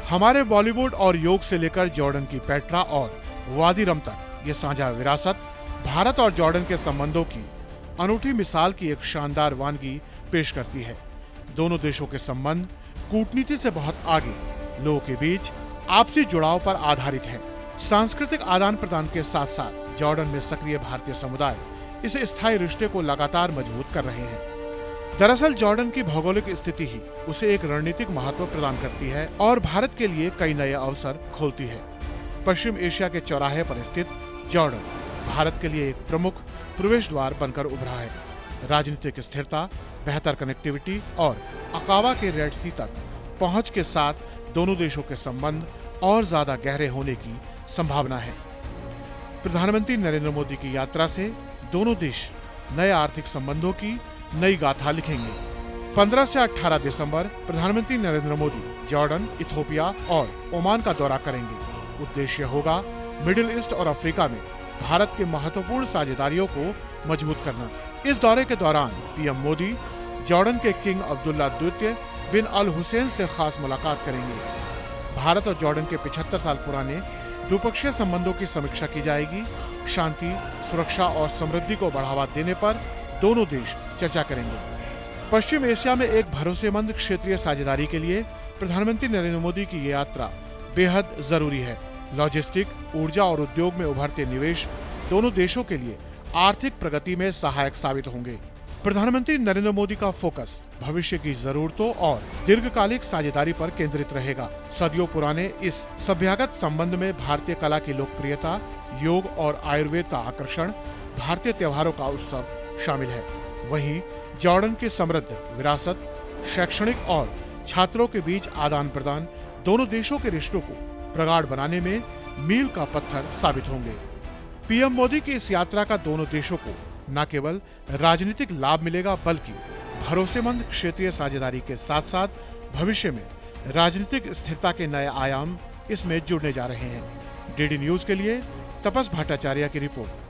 हमारे बॉलीवुड और योग से लेकर जॉर्डन की पेट्रा और वादी रम तक ये साझा विरासत भारत और जॉर्डन के संबंधों की अनूठी मिसाल की एक शानदार वानगी पेश करती है। दोनों देशों के संबंध कूटनीति से बहुत आगे, लोगों के बीच आपसी जुड़ाव पर आधारित है। सांस्कृतिक आदान प्रदान के साथ साथ जॉर्डन में सक्रिय भारतीय समुदाय इस स्थायी रिश्ते को लगातार मजबूत कर रहे हैं। दरअसल जॉर्डन की भौगोलिक स्थिति ही उसे एक रणनीतिक महत्व प्रदान करती है और भारत के लिए कई नए अवसर खोलती है। पश्चिम एशिया के चौराहे पर स्थित जॉर्डन भारत के लिए एक प्रमुख प्रवेश द्वार बनकर उभरा है। राजनीतिक स्थिरता, बेहतर कनेक्टिविटी और अकावा के रेड सी तक पहुंच के साथ दोनों देशों के संबंध और ज्यादा गहरे होने की संभावना है। प्रधानमंत्री नरेंद्र मोदी की यात्रा से दोनों देश नए आर्थिक संबंधों की नई गाथा लिखेंगे। 15 से 18 दिसंबर प्रधानमंत्री नरेंद्र मोदी जॉर्डन, इथियोपिया और ओमान का दौरा करेंगे। उद्देश्य होगा मिडिल ईस्ट और अफ्रीका में भारत के महत्वपूर्ण साझेदारियों को मजबूत करना। इस दौरे के दौरान पीएम मोदी जॉर्डन के किंग अब्दुल्ला द्वितीय बिन अल हुसैन से खास मुलाकात करेंगे। भारत और जॉर्डन के 75 साल पुराने द्विपक्षीय संबंधों की समीक्षा की जाएगी। शांति, सुरक्षा और समृद्धि को बढ़ावा देने पर दोनों देश चर्चा करेंगे। पश्चिम एशिया में एक भरोसेमंद क्षेत्रीय साझेदारी के लिए प्रधानमंत्री नरेंद्र मोदी की ये यात्रा बेहद जरूरी है। लॉजिस्टिक, ऊर्जा और उद्योग में उभरते निवेश दोनों देशों के लिए आर्थिक प्रगति में सहायक साबित होंगे। प्रधानमंत्री नरेंद्र मोदी का फोकस भविष्य की जरूरतों और दीर्घकालिक साझेदारी पर केंद्रित रहेगा। सदियों पुराने इस सभ्यगत संबंध में भारतीय कला की लोकप्रियता, योग और आयुर्वेद का आकर्षण, भारतीय त्योहारों का उत्सव शामिल है। वहीं जॉर्डन की समृद्ध विरासत, शैक्षणिक और छात्रों के बीच आदान प्रदान दोनों देशों के रिश्तों को प्रगाढ़ बनाने में मील का पत्थर साबित होंगे। पीएम मोदी की इस यात्रा का दोनों देशों को न केवल राजनीतिक लाभ मिलेगा, बल्कि भरोसेमंद क्षेत्रीय साझेदारी के साथ साथ भविष्य में राजनीतिक स्थिरता के नए आयाम इसमें जुड़ने जा रहे हैं। डीडी न्यूज के लिए तपस भट्टाचार्य की रिपोर्ट।